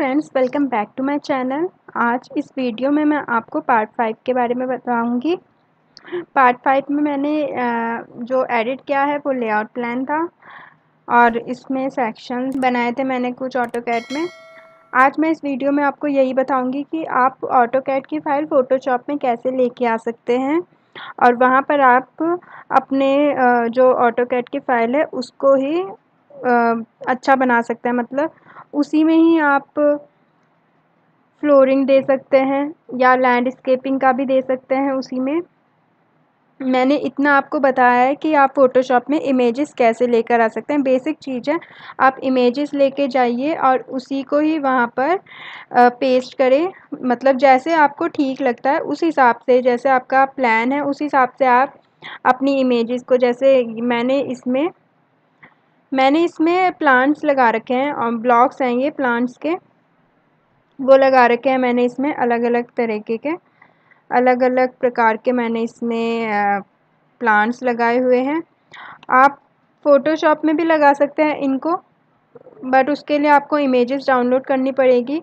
Friends, welcome back to my channel. आज इस video में मैं आपको पार्ट 5 के बारे में बताऊंगी। पार्ट 5 में मैंने जो एडिट किया है वो लेआउट प्लान था और इसमें सेक्शंस बनाए थे मैंने कुछ ऑटोकैड में। आज मैं इस वीडियो में आपको यही बताऊंगी कि आप ऑटोकैड की फ़ाइल फ़ोटोशॉप में कैसे लेके आ सकते हैं और वहाँ पर आप अपने जो ऑटोकैड की फ़ाइल है उसको ही अच्छा बना सकते हैं। मतलब उसी में ही आप फ्लोरिंग दे सकते हैं या लैंडस्केपिंग का भी दे सकते हैं। उसी में मैंने इतना आपको बताया है कि आप फ़ोटोशॉप में इमेजेस कैसे लेकर आ सकते हैं। बेसिक चीज़ है, आप इमेजेस लेके जाइए और उसी को ही वहाँ पर पेस्ट करें। मतलब जैसे आपको ठीक लगता है उस हिसाब से, जैसे आपका प्लान है उस हिसाब से आप अपनी इमेजेस को, जैसे मैंने इसमें प्लांट्स लगा रखे हैं और ब्लॉक्स हैं ये प्लांट्स के, वो लगा रखे हैं मैंने इसमें अलग अलग तरीके के, अलग अलग प्रकार के मैंने इसमें प्लांट्स लगाए हुए हैं। आप फ़ोटोशॉप में भी लगा सकते हैं इनको, बट उसके लिए आपको इमेजेस डाउनलोड करनी पड़ेगी।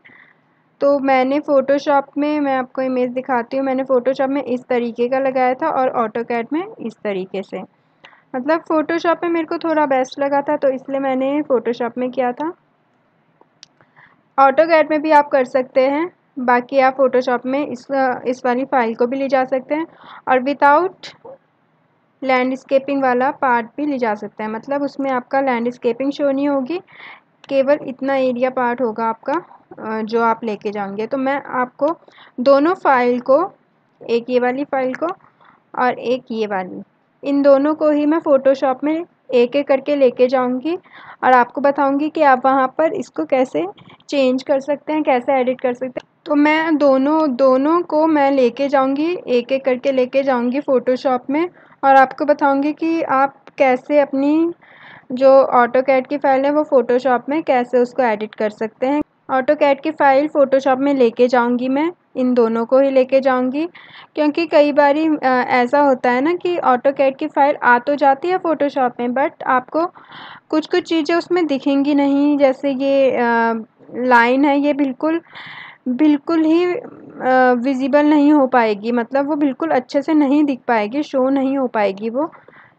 तो मैंने फ़ोटोशॉप में, मैं आपको इमेज दिखाती हूँ, मैंने फ़ोटोशॉप में इस तरीके का लगाया था और ऑटोकैड में इस तरीके से। मतलब फ़ोटोशॉप में मेरे को थोड़ा बेस्ट लगा था तो इसलिए मैंने फ़ोटोशॉप में किया था। ऑटोकैड में भी आप कर सकते हैं, बाकी आप फ़ोटोशॉप में इस वाली फ़ाइल को भी ले जा सकते हैं और विदाउट लैंडस्केपिंग वाला पार्ट भी ले जा सकते हैं। मतलब उसमें आपका लैंडस्केपिंग शो नहीं होगी, केवल इतना एरिया पार्ट होगा आपका जो आप लेके जाएंगे। तो मैं आपको दोनों फ़ाइल को, एक ये वाली फ़ाइल को और एक ये वाली, इन दोनों को ही मैं फ़ोटोशॉप में एक एक करके लेके जाऊंगी और आपको बताऊंगी कि आप वहाँ पर इसको कैसे चेंज कर सकते हैं, कैसे एडिट कर सकते हैं। तो मैं दोनों को मैं लेके जाऊंगी, एक एक करके लेके जाऊंगी फ़ोटोशॉप में और आपको बताऊंगी कि आप कैसे अपनी जो ऑटोकैड की फ़ाइल है वो फ़ोटोशॉप में कैसे उसको एडिट कर सकते हैं। ऑटोकैड की फ़ाइल फ़ोटोशॉप में लेके जाऊंगी मैं, इन दोनों को ही लेके जाऊंगी, क्योंकि कई बारी ऐसा होता है ना कि ऑटोकैड की फ़ाइल आ तो जाती है फ़ोटोशॉप में, बट आपको कुछ कुछ चीज़ें उसमें दिखेंगी नहीं। जैसे ये लाइन है, ये बिल्कुल ही विजिबल नहीं हो पाएगी, मतलब वो बिल्कुल अच्छे से नहीं दिख पाएगी, शो नहीं हो पाएगी वो।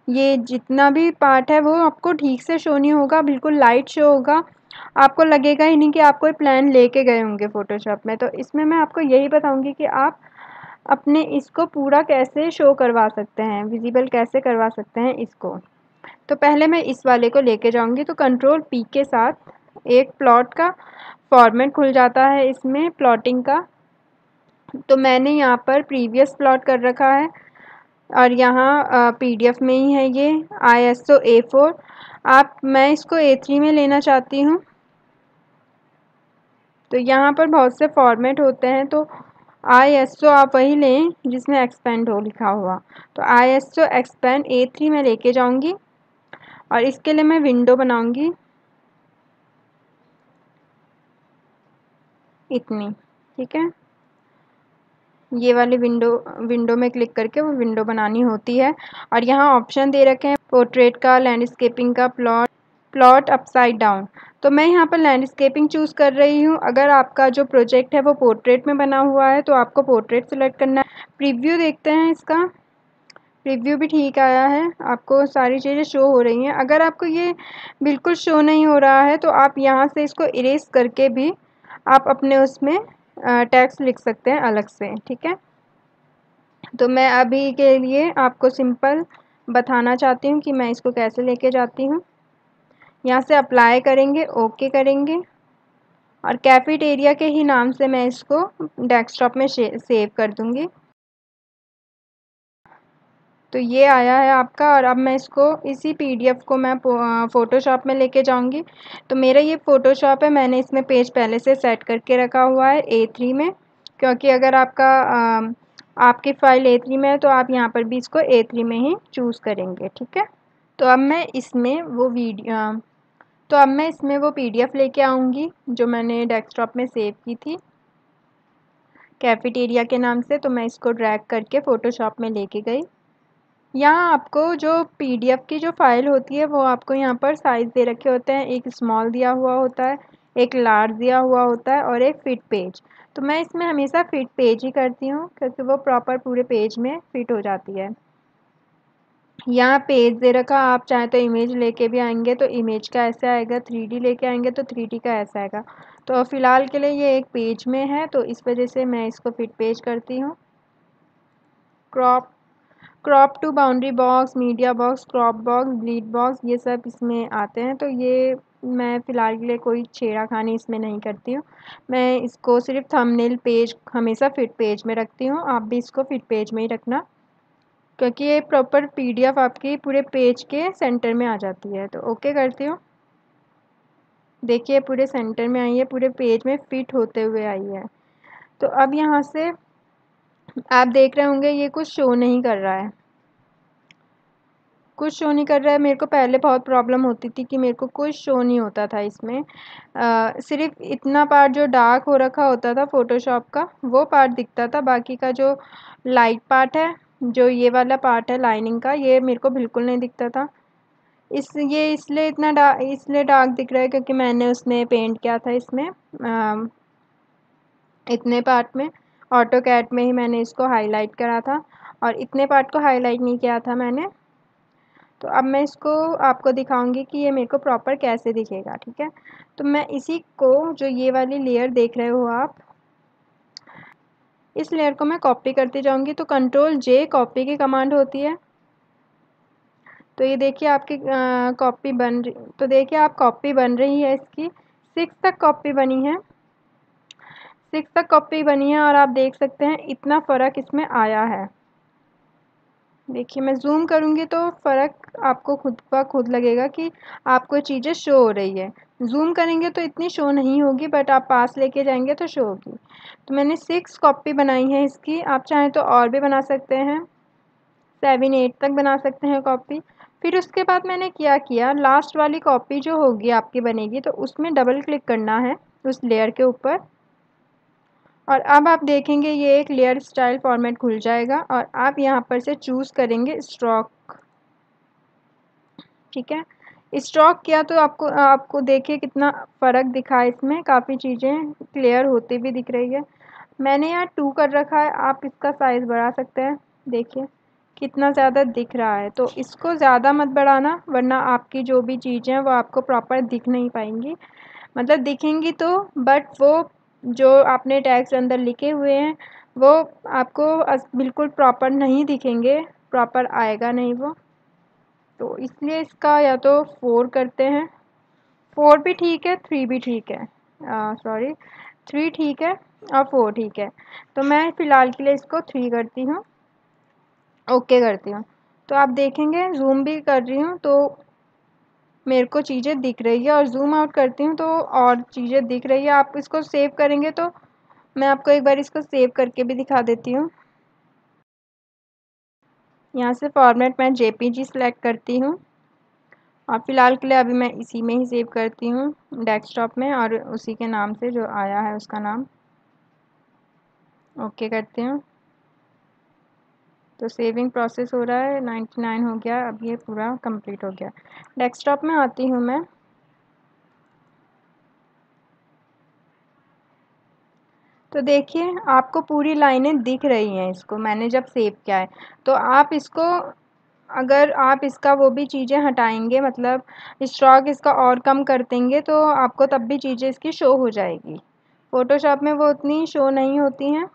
ये जितना भी पार्ट है वो आपको ठीक से शो नहीं होगा, बिल्कुल लाइट शो होगा, आपको लगेगा ही नहीं कि आप कोई प्लान लेके गए होंगे फ़ोटोशॉप में। तो इसमें मैं आपको यही बताऊंगी कि आप अपने इसको पूरा कैसे शो करवा सकते हैं, विजिबल कैसे करवा सकते हैं इसको। तो पहले मैं इस वाले को लेके जाऊंगी। तो कंट्रोल पी के साथ एक प्लॉट का फॉर्मेट खुल जाता है इसमें, प्लॉटिंग का। तो मैंने यहाँ पर प्रीवियस प्लॉट कर रखा है और यहाँ पीडीएफ में ही है ये ISO A4। मैं इसको A3 में लेना चाहती हूँ। तो यहाँ पर बहुत से फॉर्मेट होते हैं, तो ISO आप वही लें जिसमें एक्सपेंड हो लिखा हुआ। तो ISO एक्सपेंड A3 में लेके जाऊँगी और इसके लिए मैं विंडो बनाऊँगी इतनी, ठीक है। ये वाली विंडो में क्लिक करके वो विंडो बनानी होती है और यहाँ ऑप्शन दे रखे हैं पोर्ट्रेट का, लैंडस्केपिंग का, प्लॉट अपसाइड डाउन। तो मैं यहाँ पर लैंडस्केपिंग चूज़ कर रही हूँ। अगर आपका जो प्रोजेक्ट है वो पोर्ट्रेट में बना हुआ है तो आपको पोर्ट्रेट सेलेक्ट करना है। प्रीव्यू देखते हैं इसका, प्रीव्यू भी ठीक आया है, आपको सारी चीज़ें शो हो रही हैं। अगर आपको ये बिल्कुल शो नहीं हो रहा है तो आप यहाँ से इसको इरेज करके भी आप अपने उसमें टेक्स्ट लिख सकते हैं अलग से, ठीक है। तो मैं अभी के लिए आपको सिंपल बताना चाहती हूँ कि मैं इसको कैसे लेके जाती हूँ। यहाँ से अप्लाई करेंगे, ओके करेंगे और कैफेटेरिया के ही नाम से मैं इसको डेस्कटॉप में सेव कर दूँगी। तो ये आया है आपका और अब मैं इसको, इसी पीडीएफ को मैं फ़ोटोशॉप में लेके जाऊंगी। तो मेरा ये फ़ोटोशॉप है, मैंने इसमें पेज पहले से सेट करके रखा हुआ है A3 में, क्योंकि अगर आपकी फ़ाइल A3 में है तो आप यहाँ पर भी इसको A3 में ही चूज़ करेंगे, ठीक है। तो अब मैं इसमें वो पीडीएफ लेके आऊँगी जो मैंने डेस्कटॉप में सेव की थी कैफेटेरिया के नाम से। तो मैं इसको ड्रैग करके फ़ोटोशॉप में लेके गई। यहाँ आपको जो पीडीएफ की जो फ़ाइल होती है वो आपको यहाँ पर साइज़ दे रखे होते हैं, एक स्मॉल दिया हुआ होता है, एक लार्ज दिया हुआ होता है और एक फिट पेज। तो मैं इसमें हमेशा फिट पेज ही करती हूँ क्योंकि वो प्रॉपर पूरे पेज में फिट हो जाती है। यहाँ पेज दे रखा, आप चाहे तो इमेज लेके भी आएंगे तो इमेज का ऐसा आएगा, 3D लेके आएंगे तो 3D का ऐसा आएगा। तो फ़िलहाल के लिए ये एक पेज में है तो इस वजह से मैं इसको फिट पेज करती हूँ। Crop to boundary box, media box, crop box, bleed box, ये सब इसमें आते हैं। तो ये मैं फ़िलहाल के लिए कोई छेड़ाखानी इसमें नहीं करती हूँ। मैं इसको सिर्फ थंबनेल पेज हमेशा फिट पेज में रखती हूँ। आप भी इसको फिट पेज में ही रखना क्योंकि ये प्रॉपर PDF आपकी पूरे पेज के सेंटर में आ जाती है। तो ओके करती हूँ। देखिए पूरे सेंटर में आई है, पूरे पेज में फिट होते हुए आई है। तो अब यहाँ से आप देख रहे होंगे ये कुछ शो नहीं कर रहा है, कुछ शो नहीं कर रहा है। मेरे को पहले बहुत प्रॉब्लम होती थी कि मेरे को कुछ शो नहीं होता था इसमें। सिर्फ इतना पार्ट जो डार्क हो रखा होता था फ़ोटोशॉप का वो पार्ट दिखता था, बाकी का जो लाइट पार्ट है, जो ये वाला पार्ट है लाइनिंग का, ये मेरे को बिल्कुल नहीं दिखता था। ये इसलिए डार्क दिख रहा है क्योंकि मैंने उसमें पेंट किया था इसमें इतने पार्ट में ऑटो कैड में ही मैंने इसको हाईलाइट करा था और इतने पार्ट को हाईलाइट नहीं किया था मैंने। तो अब मैं इसको आपको दिखाऊंगी कि ये मेरे को प्रॉपर कैसे दिखेगा, ठीक है। तो मैं इसी को, जो ये वाली लेयर देख रहे हो आप, इस लेयर को मैं कॉपी करती जाऊंगी। तो Ctrl+J कॉपी की कमांड होती है। तो ये देखिए आपकी कॉपी बन रही, तो देखिए आप कॉपी बन रही है इसकी 6 तक कॉपी बनी है, 6 तक कॉपी बनी है और आप देख सकते हैं इतना फ़र्क इसमें आया है। देखिए मैं जूम करूँगी तो फ़र्क आपको खुद ब खुद लगेगा कि आपको चीज़ें शो हो रही है। जूम करेंगे तो इतनी शो नहीं होगी, बट आप पास लेके जाएंगे तो शो होगी। तो मैंने 6 कॉपी बनाई है इसकी, आप चाहें तो और भी बना सकते हैं, 7 8 तक बना सकते हैं कॉपी। फिर उसके बाद मैंने क्या किया, लास्ट वाली कॉपी जो होगी आपकी बनेगी तो उसमें डबल क्लिक करना है उस लेयर के ऊपर, और अब आप देखेंगे ये एक लेयर स्टाइल फॉर्मेट खुल जाएगा और आप यहाँ पर से चूज़ करेंगे स्ट्रोक, ठीक है। स्ट्रोक किया तो आपको आपको देखिए कितना फ़र्क दिखा है इसमें, काफ़ी चीज़ें क्लियर होती भी दिख रही है। मैंने यहाँ 2 कर रखा है, आप इसका साइज़ बढ़ा सकते हैं, देखिए कितना ज़्यादा दिख रहा है। तो इसको ज़्यादा मत बढ़ाना वरना आपकी जो भी चीज़ें हैं वो आपको प्रॉपर दिख नहीं पाएंगी, मतलब दिखेंगी तो बट वो जो आपने टैग्स अंदर लिखे हुए हैं वो आपको बिल्कुल प्रॉपर नहीं दिखेंगे, प्रॉपर आएगा नहीं वो। तो इसलिए इसका या तो 4 करते हैं, 4 भी ठीक है, 3 भी ठीक है, सॉरी 3 ठीक है और 4 ठीक है। तो मैं फ़िलहाल के लिए इसको 3 करती हूँ, ओके करती हूँ। तो आप देखेंगे जूम भी कर रही हूँ तो मेरे को चीज़ें दिख रही है और जूम आउट करती हूँ तो और चीज़ें दिख रही है। आप इसको सेव करेंगे तो मैं आपको एक बार इसको सेव करके भी दिखा देती हूँ। यहाँ से फॉर्मेट मैं JPG सिलेक्ट करती हूँ और फ़िलहाल के लिए अभी मैं इसी में ही सेव करती हूँ डेस्कटॉप में, और उसी के नाम से जो आया है उसका नाम, ओके करती हूँ। तो सेविंग प्रोसेस हो रहा है, 99 हो गया, अब ये पूरा कंप्लीट हो गया। डेस्कटॉप में आती हूँ मैं, तो देखिए आपको पूरी लाइनें दिख रही हैं इसको मैंने जब सेव किया है। तो आप इसको, अगर आप इसका वो भी चीज़ें हटाएंगे, मतलब स्ट्रोक इसका और कम कर देंगे तो आपको तब भी चीज़ें इसकी शो हो जाएगी। फ़ोटोशॉप में वो उतनी शो नहीं होती हैं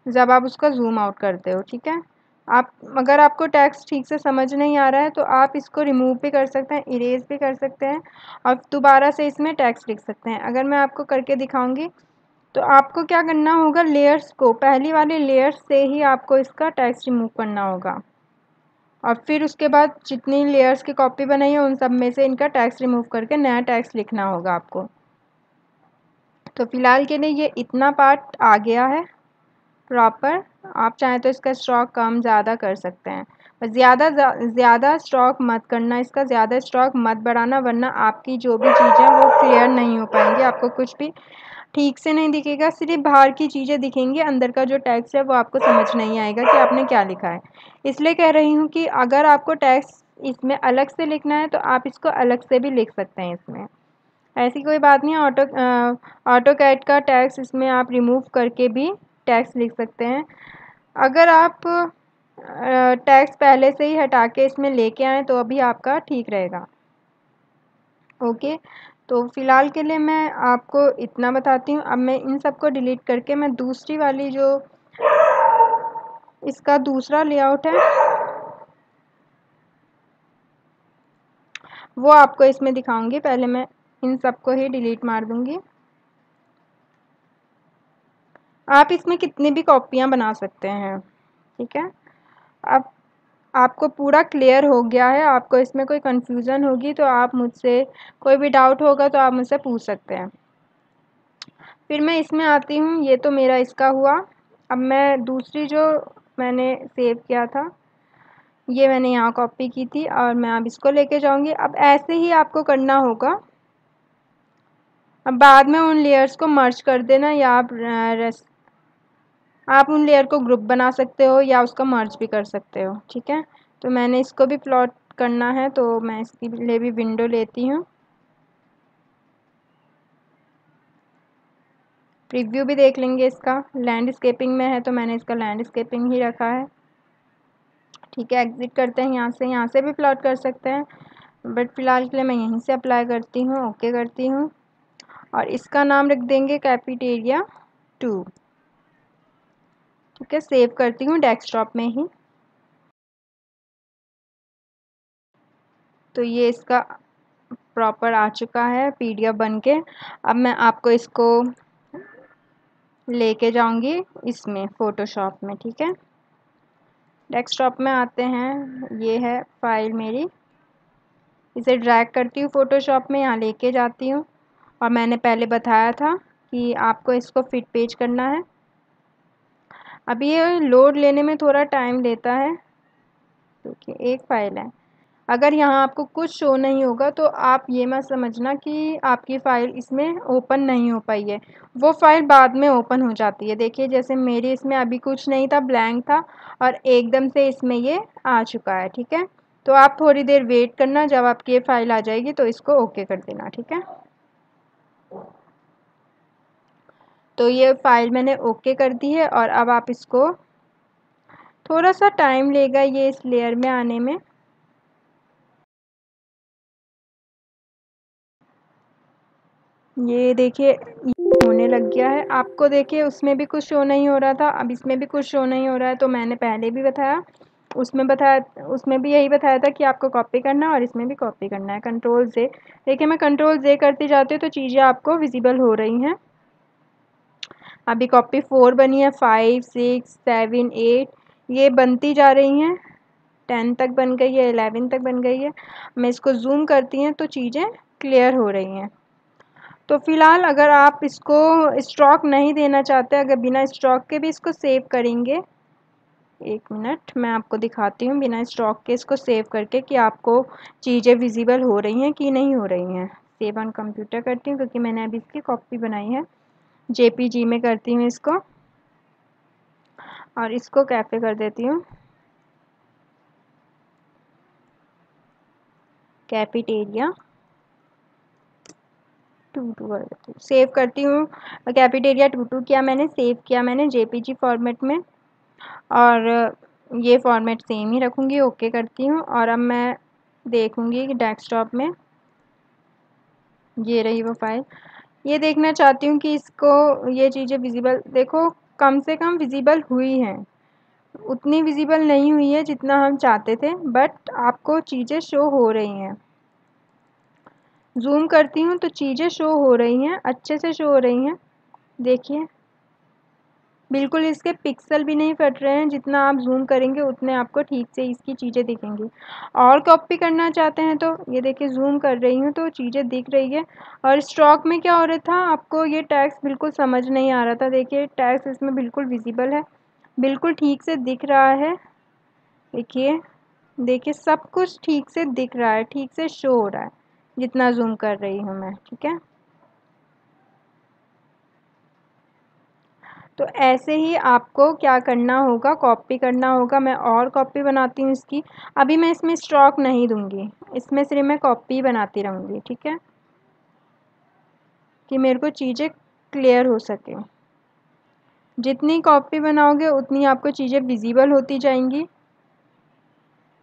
जब आप उसका जूम आउट करते हो, ठीक है। आप, अगर आपको टेक्स्ट ठीक से समझ नहीं आ रहा है तो आप इसको रिमूव भी कर सकते हैं, इरेज भी कर सकते हैं और दोबारा से इसमें टेक्स्ट लिख सकते हैं। अगर मैं आपको करके दिखाऊंगी तो आपको क्या करना होगा, लेयर्स को, पहली वाली लेयर्स से ही आपको इसका टेक्स्ट रिमूव करना होगा और फिर उसके बाद जितनी लेयर्स की कॉपी बनाई है उन सब में से इनका टेक्स्ट रिमूव करके नया टेक्स्ट लिखना होगा आपको। तो फ़िलहाल के लिए ये इतना पार्ट आ गया है प्रॉपर। आप चाहें तो इसका स्ट्रोक कम ज़्यादा कर सकते हैं, पर ज़्यादा स्ट्रोक मत करना, इसका ज़्यादा स्ट्रोक मत बढ़ाना वरना आपकी जो भी चीज़ें वो क्लियर नहीं हो पाएंगी, आपको कुछ भी ठीक से नहीं दिखेगा, सिर्फ बाहर की चीज़ें दिखेंगी, अंदर का जो टेक्स्ट है वो आपको समझ नहीं आएगा कि आपने क्या लिखा है। इसलिए कह रही हूँ कि अगर आपको टेक्स्ट इसमें अलग से लिखना है तो आप इसको अलग से भी लिख सकते हैं इसमें, ऐसी कोई बात नहीं है, ऑटो कैड का टैक्स इसमें आप रिमूव करके भी टैक्स लिख सकते हैं। अगर आप टैक्स पहले से ही हटा के इसमें लेके आएँ तो अभी आपका ठीक रहेगा। ओके, तो फ़िलहाल के लिए मैं आपको इतना बताती हूँ। अब मैं इन सबको डिलीट करके मैं दूसरी वाली जो इसका दूसरा लेआउट है वो आपको इसमें दिखाऊंगी। पहले मैं इन सबको ही डिलीट मार दूंगी। आप इसमें कितनी भी कॉपियाँ बना सकते हैं, ठीक है। अब आपको पूरा क्लियर हो गया है, आपको इसमें कोई कन्फ्यूज़न होगी तो आप मुझसे, कोई भी डाउट होगा तो आप मुझसे पूछ सकते हैं। फिर मैं इसमें आती हूँ, ये तो मेरा इसका हुआ। अब मैं दूसरी जो मैंने सेव किया था ये मैंने यहाँ कॉपी की थी और मैं अब इसको लेके जाऊँगी। अब ऐसे ही आपको करना होगा। अब बाद में उन लेयर्स को मर्ज कर देना, या आप उन लेयर को ग्रुप बना सकते हो या उसका मर्ज भी कर सकते हो, ठीक है। तो मैंने इसको भी प्लॉट करना है तो मैं इसके लिए भी विंडो लेती हूँ। प्रीव्यू भी देख लेंगे इसका। लैंडस्केपिंग में है तो मैंने इसका लैंडस्केपिंग ही रखा है, ठीक है। एग्जिट करते हैं यहाँ से भी प्लॉट कर सकते हैं, बट फ़िलहाल के लिए मैं यहीं से अप्लाई करती हूँ, ओके करती हूँ। और इसका नाम रख देंगे कैफेटेरिया 2, ठीक है। सेव करती हूँ डेस्कटॉप में ही। तो ये इसका प्रॉपर आ चुका है पीडीएफ बन के। अब मैं आपको इसको लेके जाऊंगी इसमें फ़ोटोशॉप में, ठीक है। डेस्कटॉप में आते हैं, ये है फाइल मेरी। इसे ड्रैग करती हूँ फ़ोटोशॉप में, यहाँ लेके जाती हूँ। और मैंने पहले बताया था कि आपको इसको फिट पेज करना है। अभी ये लोड लेने में थोड़ा टाइम लेता है क्योंकि एक फ़ाइल है। अगर यहाँ आपको कुछ शो नहीं होगा तो आप ये मत समझना कि आपकी फ़ाइल इसमें ओपन नहीं हो पाई है, वो फ़ाइल बाद में ओपन हो जाती है। देखिए जैसे मेरी इसमें अभी कुछ नहीं था, ब्लैंक था, और एकदम से इसमें ये आ चुका है, ठीक है। तो आप थोड़ी देर वेट करना, जब आपकी ये फ़ाइल आ जाएगी तो इसको ओके कर देना, ठीक है। तो ये फ़ाइल मैंने ओके कर दी है और अब आप इसको, थोड़ा सा टाइम लेगा ये इस लेयर में आने में। ये देखिए होने लग गया है। आपको देखिए उसमें भी कुछ शो नहीं हो रहा था, अब इसमें भी कुछ शो नहीं हो रहा है। तो मैंने पहले भी बताया, उसमें भी यही बताया था कि आपको कॉपी करना है और इसमें भी कॉपी करना है। कंट्रोल जे, देखिए मैं कंट्रोल जे करती जाती हूँ तो चीज़ें आपको विजिबल हो रही हैं। अभी कॉपी 4 बनी है, 5, 6, 7, 8 ये बनती जा रही हैं। 10 तक बन गई है, 11 तक बन गई है। मैं इसको जूम करती हैं तो चीज़ें क्लियर हो रही हैं। तो फ़िलहाल अगर आप इसको स्ट्रोक नहीं देना चाहते, अगर बिना स्ट्रोक के भी इसको सेव करेंगे, एक मिनट मैं आपको दिखाती हूँ बिना स्ट्रोक के इसको सेव करके कि आपको चीज़ें विजिबल हो रही हैं कि नहीं हो रही हैं। सेव ऑन कंप्यूटर करती हूँ क्योंकि मैंने अभी इसकी कॉपी बनाई है। जेपीजी में करती हूँ इसको और इसको कैफ़े कर देती हूँ, कैफेटेरिया 2 कर देती हूँ, सेव करती हूँ। कैफेटेरिया 2 किया मैंने, सेव किया मैंने जेपीजी फॉर्मेट में, और ये फॉर्मेट सेम ही रखूँगी, ओके करती हूँ। और अब मैं देखूँगी कि डेस्कटॉप में ये रही वो फाइल। ये देखना चाहती हूँ कि इसको ये चीज़ें विजिबल, देखो कम से कम विजिबल हुई हैं, उतनी विजिबल नहीं हुई है जितना हम चाहते थे, बट आपको चीज़ें शो हो रही हैं। जूम करती हूँ तो चीज़ें शो हो रही हैं, अच्छे से शो हो रही हैं। देखिए बिल्कुल इसके पिक्सल भी नहीं फट रहे हैं, जितना आप जूम करेंगे उतने आपको ठीक से इसकी चीज़ें दिखेंगी। और कॉपी करना चाहते हैं तो ये देखिए जूम कर रही हूँ तो चीज़ें दिख रही है। और स्ट्रोक में क्या हो रहा था, आपको ये टैक्स बिल्कुल समझ नहीं आ रहा था। देखिए टैक्स इसमें बिल्कुल विजिबल है, बिल्कुल ठीक से दिख रहा है। देखिए देखिए सब कुछ ठीक से दिख रहा है, ठीक से शो हो रहा है जितना जूम कर रही हूँ मैं, ठीक है। तो ऐसे ही आपको क्या करना होगा, कॉपी करना होगा। मैं और कॉपी बनाती हूँ इसकी। अभी मैं इसमें स्ट्रोक नहीं दूँगी, इसमें सिर्फ मैं कॉपी बनाती रहूँगी, ठीक है। कि मेरे को चीज़ें क्लियर हो सके। जितनी कॉपी बनाओगे उतनी आपको चीज़ें विजिबल होती जाएंगी।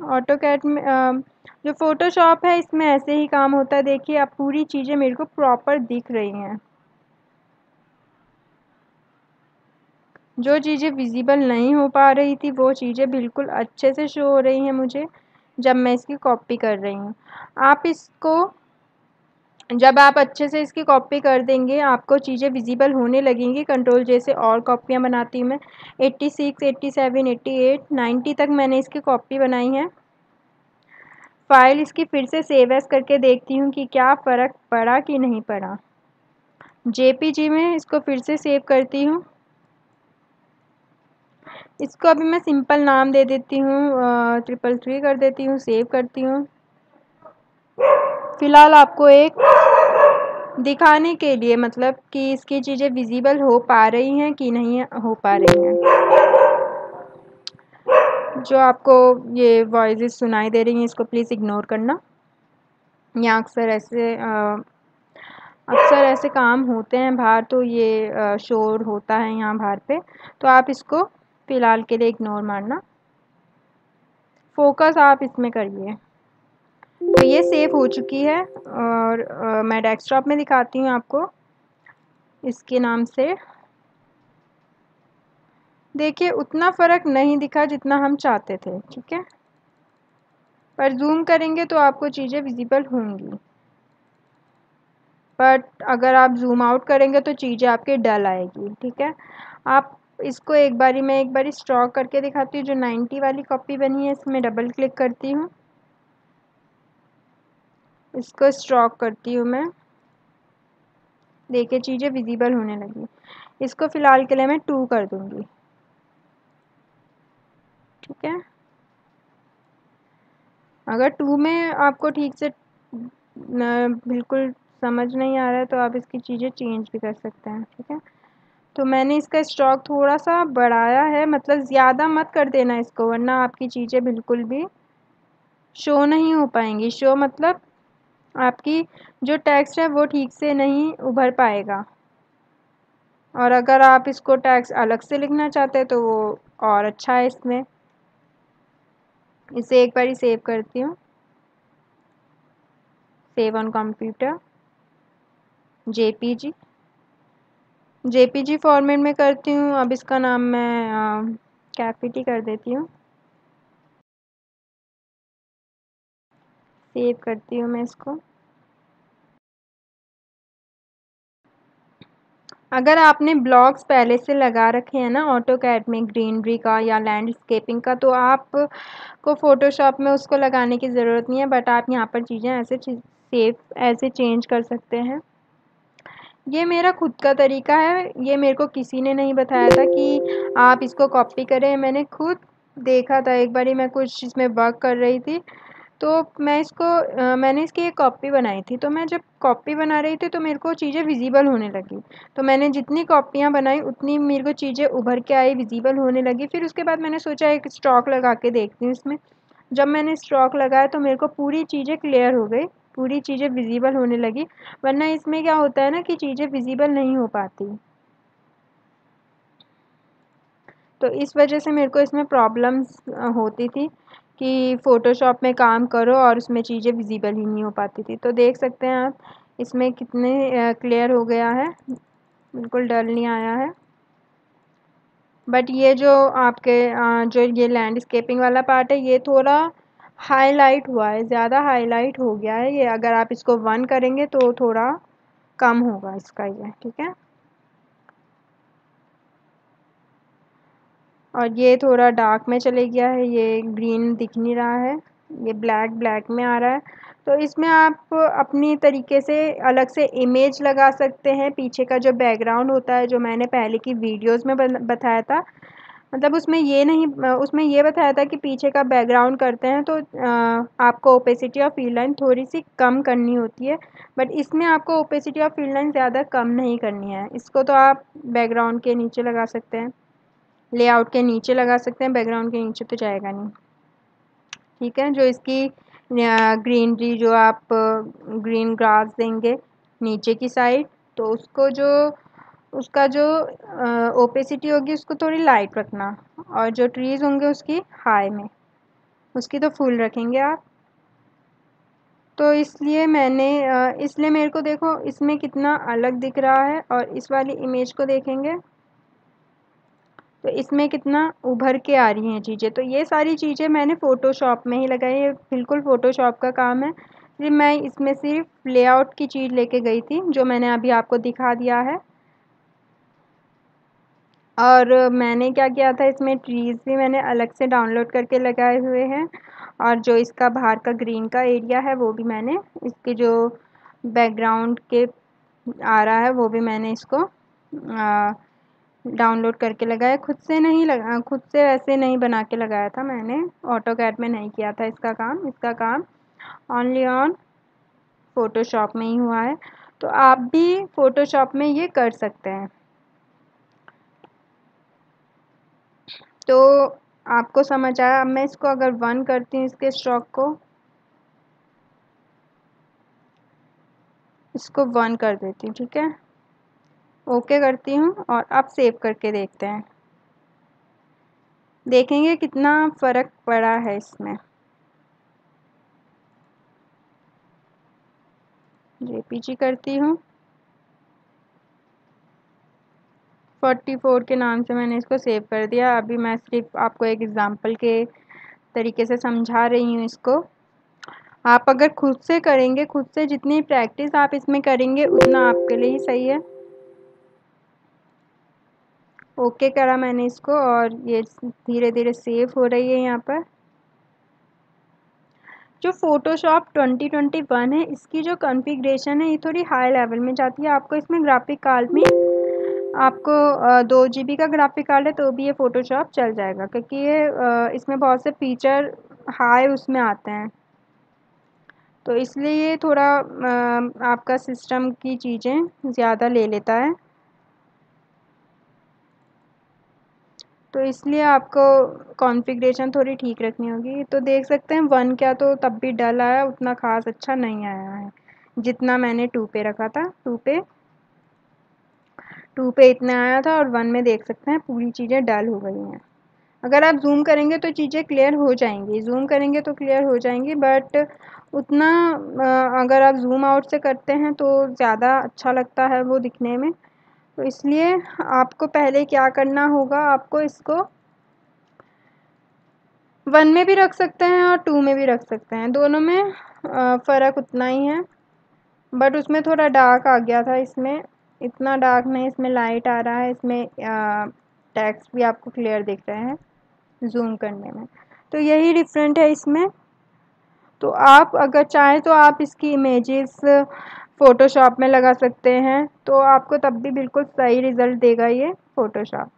ऑटोकैड में जो फ़ोटोशॉप है इसमें ऐसे ही काम होता है। देखिए अब पूरी चीज़ें मेरे को प्रॉपर दिख रही हैं। जो चीज़ें विजिबल नहीं हो पा रही थी वो चीज़ें बिल्कुल अच्छे से शो हो रही हैं मुझे जब मैं इसकी कॉपी कर रही हूँ। आप इसको जब आप अच्छे से इसकी कॉपी कर देंगे आपको चीज़ें विजिबल होने लगेंगी। कंट्रोल जैसे और कॉपियाँ बनाती हूँ मैं 86, 87, 88, 90 तक मैंने इसकी कॉपी बनाई है। फाइल इसकी फिर से सेव एज करके देखती हूँ कि क्या फ़र्क पड़ा कि नहीं पड़ा। जेपीजी में इसको फिर से सेव करती हूँ। इसको अभी मैं सिंपल नाम दे देती हूँ 333 कर देती हूँ, सेव करती हूँ। फ़िलहाल आपको एक दिखाने के लिए मतलब कि इसकी चीज़ें विजिबल हो पा रही हैं कि नहीं हो पा रही हैं। जो आपको ये वॉइसेस सुनाई दे रही हैं इसको प्लीज़ इग्नोर करना। यहाँ अक्सर ऐसे काम होते हैं बाहर, तो ये शोर होता है यहाँ बाहर पे, तो आप इसको फ़िलहाल के लिए इग्नोर मारना। फोकस आप इसमें करिए। तो ये सेव हो चुकी है और मैं डेस्कटॉप में दिखाती हूँ आपको इसके नाम से। देखिए उतना फ़र्क नहीं दिखा जितना हम चाहते थे, ठीक है, पर जूम करेंगे तो आपको चीज़ें विजिबल होंगी। बट अगर आप जूम आउट करेंगे तो चीज़ें आपके डल आएगी, ठीक है। आप इसको मैं एक बारी स्ट्रॉक करके दिखाती हूँ। जो 90 वाली कॉपी बनी है इसमें डबल क्लिक करती हूँ, इसको स्ट्रॉक करती हूँ मैं। देखिए चीज़ें विजिबल होने लगी। इसको फ़िलहाल के लिए मैं 2 कर दूँगी, ठीक है। अगर 2 में आपको ठीक से बिल्कुल समझ नहीं आ रहा है तो आप इसकी चीज़ें चेंज भी कर सकते हैं, ठीक है। तो मैंने इसका स्ट्रोक थोड़ा सा बढ़ाया है, मतलब ज़्यादा मत कर देना इसको, वरना आपकी चीज़ें बिल्कुल भी शो नहीं हो पाएंगी। शो मतलब आपकी जो टेक्स्ट है वो ठीक से नहीं उभर पाएगा। और अगर आप इसको टेक्स्ट अलग से लिखना चाहते हैं तो वो और अच्छा है इसमें। इसे एक बारी सेव करती हूँ, save on computer, JPG format में करती हूँ। अब इसका नाम मैं कैपिटी कर देती हूँ, सेव करती हूँ मैं इसको। अगर आपने ब्लॉक्स पहले से लगा रखे हैं ना ऑटोकैड में, ग्रीनरी का या लैंडस्केपिंग का, तो आप को फ़ोटोशॉप में उसको लगाने की ज़रूरत नहीं है। बट आप यहाँ पर चीज़ें ऐसे चेंज कर सकते हैं। ये मेरा खुद का तरीका है, ये मेरे को किसी ने नहीं बताया था कि आप इसको कॉपी करें। मैंने खुद देखा था, एक बारी मैं कुछ इसमें वर्क कर रही थी तो मैंने इसकी एक कॉपी बनाई थी। तो मैं जब कॉपी बना रही थी तो मेरे को चीज़ें विजिबल होने लगी। तो मैंने जितनी कॉपियाँ बनाई उतनी मेरे को चीज़ें उभर के आई, विजिबल होने लगी। फिर उसके बाद मैंने सोचा एक स्ट्रोक लगा के देखती हूँ इसमें। जब मैंने स्ट्रोक लगाया तो मेरे को पूरी चीज़ें क्लियर हो गई, पूरी चीज़ें विजिबल होने लगी। वरना इसमें क्या होता है ना कि चीज़ें विजिबल नहीं हो पाती। तो इस वजह से मेरे को इसमें प्रॉब्लम्स होती थी कि फ़ोटोशॉप में काम करो और उसमें चीज़ें विजिबल ही नहीं हो पाती थी। तो देख सकते हैं आप इसमें कितने क्लियर हो गया है, बिल्कुल डल नहीं आया है। बट ये जो आपके जो ये लैंडस्केपिंग वाला पार्ट है ये थोड़ा हाईलाइट हुआ है, ज़्यादा हाईलाइट हो गया है ये। अगर आप इसको 1 करेंगे तो थोड़ा कम होगा इसका ये, ठीक है। और ये थोड़ा डार्क में चले गया है, ये ग्रीन दिख नहीं रहा है, ये ब्लैक ब्लैक में आ रहा है। तो इसमें आप अपनी तरीके से अलग से इमेज लगा सकते हैं। पीछे का जो बैकग्राउंड होता है, जो मैंने पहले की वीडियोस में बताया था, मतलब उसमें ये बताया था कि पीछे का बैकग्राउंड करते हैं तो आपको ओपेसिटी और फील लाइन थोड़ी सी कम करनी होती है। बट इसमें आपको ओपेसिटी और फील लाइन ज़्यादा कम नहीं करनी है। इसको तो आप बैकग्राउंड के नीचे लगा सकते हैं, लेआउट के नीचे लगा सकते हैं, बैकग्राउंड के नीचे तो जाएगा नहीं, ठीक है। जो इसकी ग्रीनरी जो आप ग्रीन ग्रास देंगे नीचे की साइड, तो उसका जो ओपेसिटी होगी उसको थोड़ी लाइट रखना, और जो ट्रीज़ होंगे उसकी हाई में, उसकी तो फुल रखेंगे आप। तो इसलिए मेरे को देखो इसमें कितना अलग दिख रहा है, और इस वाली इमेज को देखेंगे तो इसमें कितना उभर के आ रही हैं चीज़ें। तो ये सारी चीज़ें मैंने फ़ोटोशॉप में ही लगाई है, बिल्कुल फ़ोटोशॉप का काम है। फिर मैं इसमें सिर्फ लेआउट की चीज़ लेके गई थी जो मैंने अभी आपको दिखा दिया है। और मैंने क्या किया था, इसमें ट्रीज़ भी मैंने अलग से डाउनलोड करके लगाए हुए हैं, और जो इसका बाहर का ग्रीन का एरिया है वो भी मैंने इसके जो बैकग्राउंड के आ रहा है वो भी मैंने इसको डाउनलोड करके लगाया। खुद से ऐसे नहीं बना के लगाया था मैंने, ऑटोकैड में नहीं किया था इसका काम ओनली ऑन फ़ोटोशॉप में ही हुआ है। तो आप भी फ़ोटोशॉप में ये कर सकते हैं। तो आपको समझ आया। अब मैं इसको अगर 1 करती हूँ, इसके स्ट्रोक को, इसको 1 कर देती हूँ, ठीक है, ओके करती हूँ, और अब सेव करके देखते हैं, देखेंगे कितना फ़र्क पड़ा है इसमें। जेपीजी करती हूँ, 44 के नाम से मैंने इसको सेव कर दिया। अभी मैं सिर्फ आपको एक एग्ज़ाम्पल के तरीके से समझा रही हूँ इसको। आप अगर खुद से करेंगे, खुद से जितनी प्रैक्टिस आप इसमें करेंगे उतना आपके लिए ही सही है। ओके करा मैंने इसको, और ये धीरे धीरे सेव हो रही है यहाँ पर। जो फ़ोटोशॉप 2021 है, इसकी जो कॉन्फ़िगरेशन है ये थोड़ी हाई लेवल में जाती है। आपको इसमें ग्राफिक कार्ड में आपको 2 GB का ग्राफिक कार्ड है तो भी ये फ़ोटोशॉप चल जाएगा, क्योंकि ये इसमें बहुत से फीचर हाई उसमें आते हैं। तो इसलिए ये थोड़ा आपका सिस्टम की चीज़ें ज़्यादा ले लेता है, तो इसलिए आपको कॉन्फ़िगरेशन थोड़ी ठीक रखनी होगी। तो देख सकते हैं 1 क्या तो तब भी डल आया, उतना ख़ास अच्छा नहीं आया है जितना मैंने 2 पे रखा था। 2 पे इतना आया था, और 1 में देख सकते हैं पूरी चीज़ें डल हो गई हैं। अगर आप ज़ूम करेंगे तो चीज़ें क्लियर हो जाएंगी, ज़ूम करेंगे तो क्लियर हो जाएंगी, बट उतना अगर आप ज़ूम आउट से करते हैं तो ज़्यादा अच्छा लगता है वो दिखने में। तो इसलिए आपको पहले क्या करना होगा, आपको इसको 1 में भी रख सकते हैं और 2 में भी रख सकते हैं, दोनों में फ़र्क उतना ही है। बट उसमें थोड़ा डार्क आ गया था, इसमें इतना डार्क नहीं, इसमें लाइट आ रहा है, इसमें टेक्स्ट भी आपको क्लियर दिख रहे हैं ज़ूम करने में। तो यही डिफरेंट है इसमें। तो आप अगर चाहें तो आप इसकी इमेजेस फ़ोटोशॉप में लगा सकते हैं, तो आपको तब भी बिल्कुल सही रिज़ल्ट देगा ये फ़ोटोशॉप।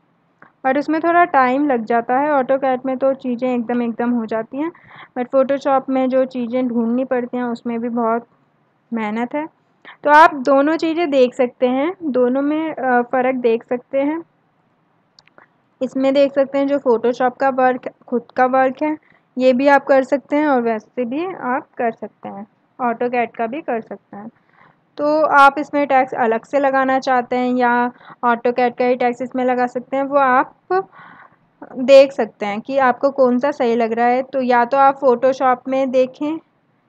बट उसमें थोड़ा टाइम लग जाता है, ऑटोकैड में तो चीज़ें एकदम एकदम हो जाती हैं, बट फ़ोटोशॉप में जो चीज़ें ढूंढनी पड़ती हैं उसमें भी बहुत मेहनत है। तो आप दोनों चीज़ें देख सकते हैं, दोनों में फ़र्क देख सकते हैं। इसमें देख सकते हैं जो फ़ोटोशॉप का वर्क खुद का वर्क है ये भी आप कर सकते हैं, और वैसे भी आप कर सकते हैं, ऑटोकैड का भी कर सकते हैं। तो आप इसमें टैक्स अलग से लगाना चाहते हैं या ऑटोकैड का ही टैक्स इसमें लगा सकते हैं, वो आप देख सकते हैं कि आपको कौन सा सही लग रहा है। तो या तो आप फ़ोटोशॉप में देखें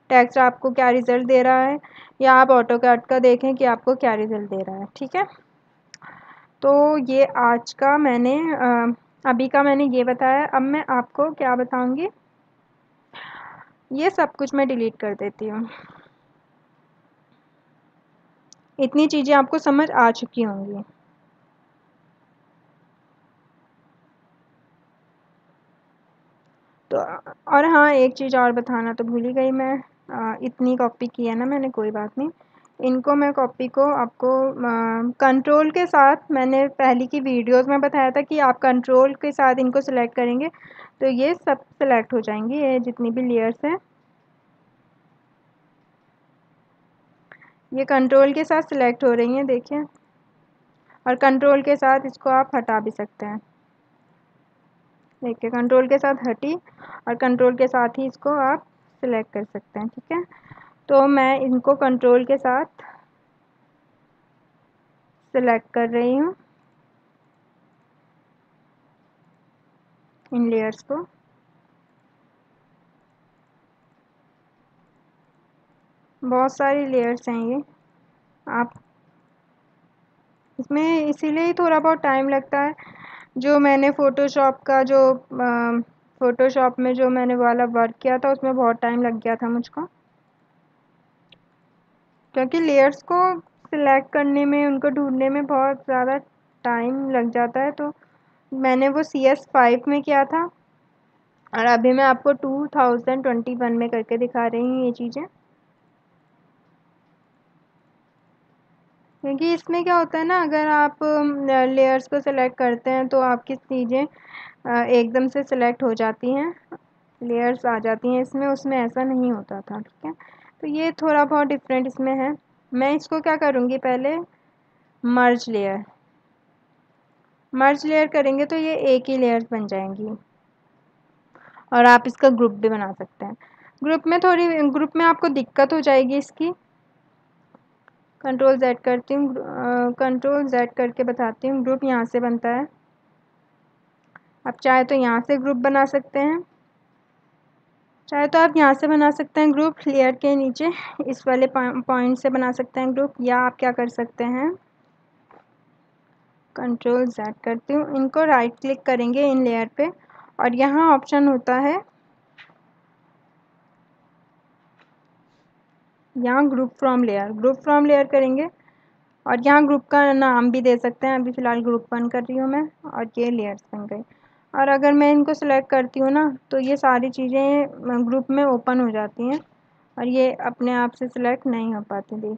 टैक्स आपको क्या रिज़ल्ट दे रहा है, या आप ऑटोकैड का देखें कि आपको क्या रिज़ल्ट दे रहा है, ठीक है। तो ये आज का मैंने अभी का मैंने ये बताया। अब मैं आपको क्या बताऊंगी, ये सब कुछ मैं डिलीट कर देती हूँ। इतनी चीज़ें आपको समझ आ चुकी होंगी। तो और हाँ, एक चीज़ और बताना तो भूल ही गई मैं, इतनी कॉपी की है ना मैंने, कोई बात नहीं। इनको मैं कॉपी को आपको कंट्रोल के साथ, मैंने पहले की वीडियोस में बताया था कि आप कंट्रोल के साथ इनको सिलेक्ट करेंगे तो ये सब सिलेक्ट हो जाएंगी, ये जितनी भी लेयर्स हैं ये कंट्रोल के साथ सिलेक्ट हो रही हैं, देखिए। और कंट्रोल के साथ इसको आप हटा भी सकते हैं, देखिए कंट्रोल के साथ हटी, और कंट्रोल के साथ ही इसको आप सिलेक्ट कर सकते हैं, ठीक है। तो मैं इनको कंट्रोल के साथ सेलेक्ट कर रही हूँ इन लेयर्स को। बहुत सारी लेयर्स हैं ये, आप इसमें इसीलिए ही थोड़ा बहुत टाइम लगता है। जो मैंने फ़ोटोशॉप का जो फ़ोटोशॉप में जो मैंने वाला वर्क किया था उसमें बहुत टाइम लग गया था मुझको, क्योंकि लेयर्स को सिलेक्ट करने में, उनको ढूंढने में बहुत ज़्यादा टाइम लग जाता है। तो मैंने वो CS5 में किया था और अभी मैं आपको 2021 में करके दिखा रही हूँ ये चीज़ें। क्योंकि इसमें क्या होता है ना, अगर आप लेयर्स को सिलेक्ट करते हैं तो आपकी चीज़ें एकदम से सिलेक्ट हो जाती हैं, लेयर्स आ जाती हैं इसमें, उसमें ऐसा नहीं होता था। ठीक है, तो ये थोड़ा बहुत डिफरेंट इसमें है। मैं इसको क्या करूँगी, पहले मर्ज लेयर करेंगे तो ये एक ही लेयर्स बन जाएंगी और आप इसका ग्रुप भी बना सकते हैं। ग्रुप में आपको दिक्कत हो जाएगी इसकी। Ctrl Z करती हूँ, Ctrl Z करके बताती हूँ। ग्रुप यहाँ से बनता है, आप चाहे तो यहाँ से ग्रुप बना सकते हैं, चाहे तो आप यहाँ से बना सकते हैं ग्रुप, लेयर के नीचे इस वाले पॉइंट से बना सकते हैं ग्रुप। या आप क्या कर सकते हैं, Ctrl Z करती हूँ, इनको राइट क्लिक करेंगे इन लेयर पे और यहाँ ऑप्शन होता है, यहाँ ग्रुप फ्रॉम लेयर करेंगे और यहाँ ग्रुप का नाम भी दे सकते हैं। अभी फ़िलहाल ग्रुप 1 कर रही हूँ मैं और ये लेयर्स बन गई। और अगर मैं इनको सेलेक्ट करती हूँ ना तो ये सारी चीज़ें ग्रुप में ओपन हो जाती हैं और ये अपने आप से सिलेक्ट नहीं हो पाती, देख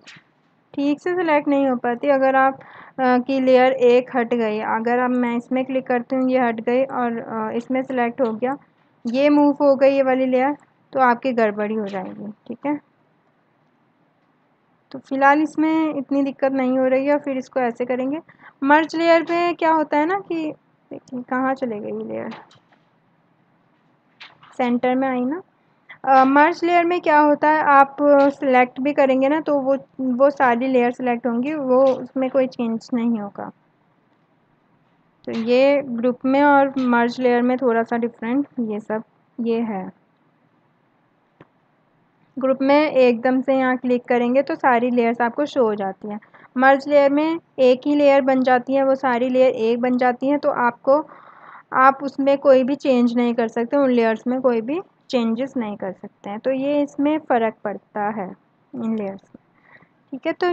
ठीक से सिलेक्ट नहीं हो पाती। अगर आप की लेयर एक हट गई, अगर अब मैं इसमें क्लिक करती हूँ, ये हट गई और इसमें सेलेक्ट हो गया, ये मूव हो गई ये वाली लेयर, तो आपकी गड़बड़ी हो जाएगी। ठीक है, तो फ़िलहाल इसमें इतनी दिक्कत नहीं हो रही है। फिर इसको ऐसे करेंगे। मर्ज लेयर पे क्या होता है ना कि देखिए कहाँ चले गई लेयर, सेंटर में आई ना। मर्ज लेयर में क्या होता है, आप सिलेक्ट भी करेंगे ना तो वो सारी लेयर सिलेक्ट होंगी, वो उसमें कोई चेंज नहीं होगा। तो ये ग्रुप में और मर्ज लेयर में थोड़ा सा डिफरेंट ये है। ग्रुप में एकदम से यहाँ क्लिक करेंगे तो सारी लेयर्स आपको शो हो जाती हैं। मर्ज लेयर में एक ही लेयर बन जाती है, वो सारी लेयर एक बन जाती हैं, तो आप उसमें कोई भी चेंज नहीं कर सकते, उन लेयर्स में कोई भी चेंजेस नहीं कर सकते हैं। तो ये इसमें फ़र्क पड़ता है इन लेयर्स में। ठीक है, तो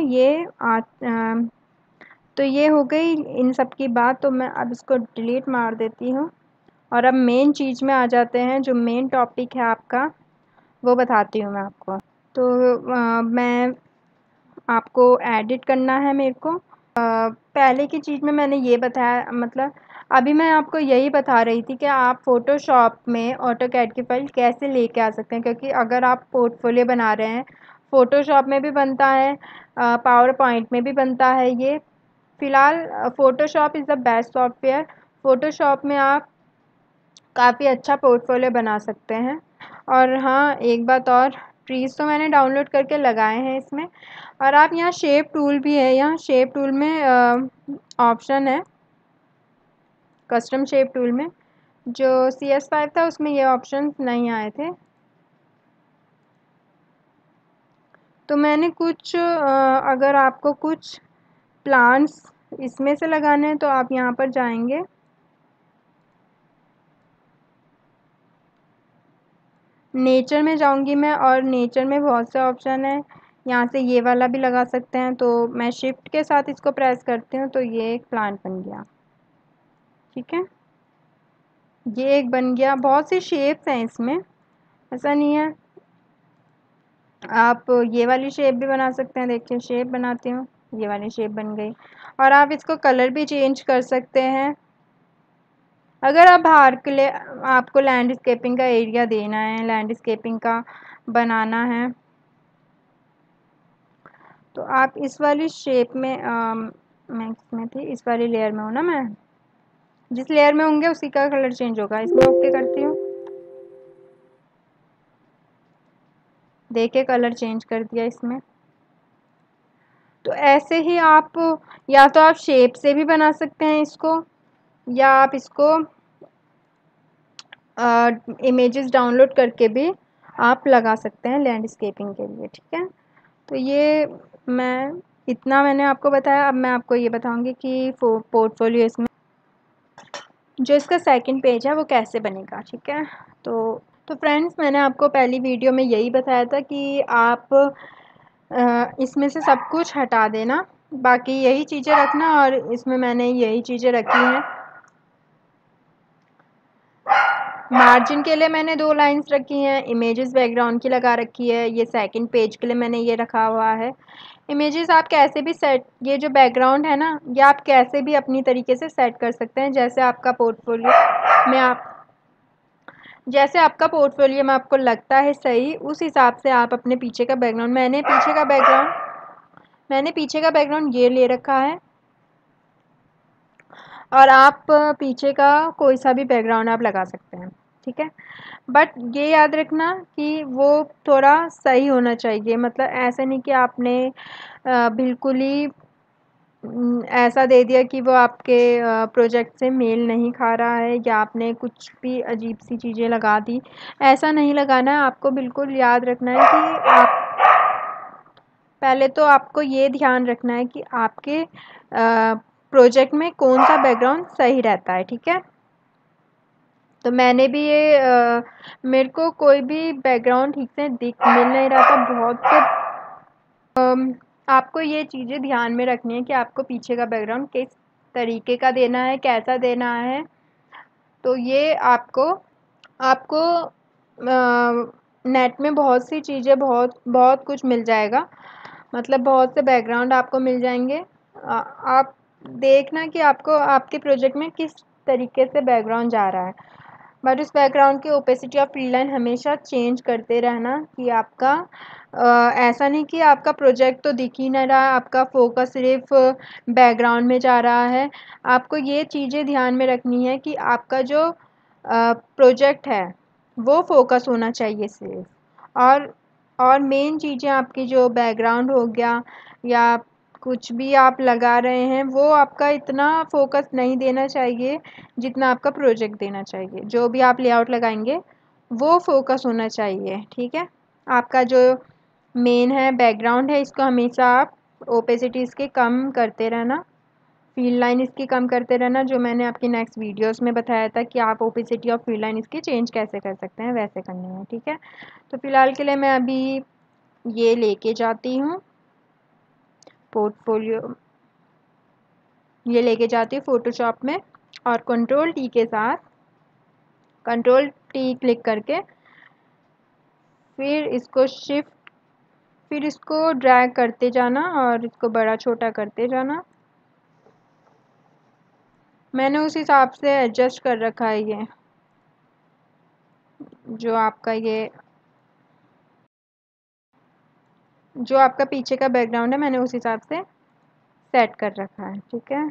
ये हो गई इन सब की बात। तो मैं अब इसको डिलीट मार देती हूँ और अब मेन चीज़ में आ जाते हैं। जो मेन टॉपिक है आपका वो बताती हूँ मैं आपको। तो मैं आपको एडिट करना है मेरे को। पहले की चीज़ में मैंने ये बताया, मतलब अभी मैं आपको यही बता रही थी कि आप फ़ोटोशॉप में ऑटोकैड की फ़ाइल कैसे लेके आ सकते हैं। क्योंकि अगर आप पोर्टफोलियो बना रहे हैं, फ़ोटोशॉप में भी बनता है, पावर पॉइंट में भी बनता है। ये फ़िलहाल Photoshop is the best software. Photoshop में आप काफ़ी अच्छा पोर्टफोलियो बना सकते हैं। और हाँ, एक बात और, ट्रीज़ तो मैंने डाउनलोड करके लगाए हैं इसमें। और आप यहाँ शेप टूल भी है, यहाँ शेप टूल में ऑप्शन है कस्टम शेप टूल में। जो CS5 था उसमें ये ऑप्शन नहीं आए थे। तो मैंने कुछ अगर आपको कुछ प्लांट्स इसमें से लगाने हैं तो आप यहाँ पर जाएंगे, नेचर में जाऊंगी मैं और नेचर में बहुत से ऑप्शन है। यहाँ से ये वाला भी लगा सकते हैं। तो मैं शिफ्ट के साथ इसको प्रेस करती हूँ तो ये एक प्लांट बन गया। ठीक है, ये एक बन गया। बहुत सी शेप्स हैं इसमें, ऐसा नहीं है। आप ये वाली शेप भी बना सकते हैं। देखिए शेप बनाती हूँ, ये वाली शेप बन गई। और आप इसको कलर भी चेंज कर सकते हैं। अगर आप बाहर के लिए आपको लैंडस्केपिंग का एरिया देना है, लैंडस्केपिंग का बनाना है, तो आप इस वाली शेप में मैं किसमें थी, इस वाली लेयर में हूँ ना मैं, जिस लेयर में होंगे उसी का कलर चेंज होगा। इसमें ओके करती हूँ, देखिए कलर चेंज कर दिया इसमें। तो ऐसे ही आप या तो आप शेप से भी बना सकते हैं इसको, या आप इसको इमेजेस डाउनलोड करके भी आप लगा सकते हैं लैंडस्केपिंग के लिए। ठीक है, तो ये मैंने आपको बताया। अब मैं आपको ये बताऊंगी कि पोर्टफोलियो इसमें जो इसका सेकंड पेज है वो कैसे बनेगा। ठीक है, तो फ्रेंड्स, मैंने आपको पहली वीडियो में यही बताया था कि आप इसमें से सब कुछ हटा देना, बाकी यही चीज़ें रखना, और इसमें मैंने यही चीज़ें रखी हैं। मार्जिन के लिए मैंने 2 लाइंस रखी हैं, इमेजेस बैकग्राउंड की लगा रखी है, ये सेकंड पेज के लिए मैंने ये रखा हुआ है। इमेजेस आप कैसे भी सेट, ये जो बैकग्राउंड है ना, ये आप कैसे भी अपनी तरीके से सेट कर सकते हैं, जैसे आपका पोर्टफोलियो में आपको लगता है सही, उस हिसाब से आप अपने पीछे का बैकग्राउंड, मैंने पीछे का बैकग्राउंड ये ले रखा है, और आप पीछे का कोई सा भी बैकग्राउंड आप लगा सकते हैं। ठीक है, बट ये याद रखना कि वो थोड़ा सही होना चाहिए, मतलब ऐसा नहीं कि आपने बिल्कुल ही ऐसा दे दिया कि वो आपके प्रोजेक्ट से मेल नहीं खा रहा है, या आपने कुछ भी अजीब सी चीज़ें लगा दी। ऐसा नहीं लगाना है, आपको बिल्कुल याद रखना है कि आप पहले तो आपको ये ध्यान रखना है कि आपके प्रोजेक्ट में कौन सा बैकग्राउंड सही रहता है। ठीक है, तो मैंने भी मेरे को कोई भी बैकग्राउंड ठीक से मिल नहीं रहा था बहुत से। आपको ये चीज़ें ध्यान में रखनी है कि आपको पीछे का बैकग्राउंड किस तरीके का देना है, कैसा देना है। तो ये आपको आपको नेट में बहुत सी चीज़ें, बहुत बहुत कुछ मिल जाएगा, मतलब बहुत से बैकग्राउंड आपको मिल जाएंगे। आप देखना कि आपको आपके प्रोजेक्ट में किस तरीके से बैकग्राउंड जा रहा है, बट उस बैकग्राउंड की ओपेसिटी और फिल लाइन हमेशा चेंज करते रहना कि आपका ऐसा नहीं कि आपका प्रोजेक्ट तो दिख ही नहीं रहा है, आपका फोकस सिर्फ बैकग्राउंड में जा रहा है। आपको ये चीज़ें ध्यान में रखनी है कि आपका जो प्रोजेक्ट है वो फोकस होना चाहिए सिर्फ, और मेन चीज़ें आपकी जो बैकग्राउंड हो गया या कुछ भी आप लगा रहे हैं, वो आपका इतना फोकस नहीं देना चाहिए जितना आपका प्रोजेक्ट देना चाहिए। जो भी आप लेआउट लगाएंगे वो फोकस होना चाहिए। ठीक है, आपका जो मेन है बैकग्राउंड है, इसको हमेशा आप ओपेसिटी इसके कम करते रहना, फील लाइन इसकी कम करते रहना, जो मैंने आपकी नेक्स्ट वीडियोस में बताया था कि आप ओपेसिटी और फील लाइन इसकी चेंज कैसे कर सकते हैं, वैसे करनी है। ठीक है, तो फिलहाल के लिए मैं अभी ये लेके जाती हूँ पोर्टफोलियो, ये लेके जाती हूँ फोटोशॉप में, और कंट्रोल टी क्लिक करके फिर इसको ड्रैग करते जाना और इसको बड़ा छोटा करते जाना। मैंने उस हिसाब से एडजस्ट कर रखा है, ये जो आपका पीछे का बैकग्राउंड है, मैंने उस हिसाब से सेट कर रखा है। ठीक है,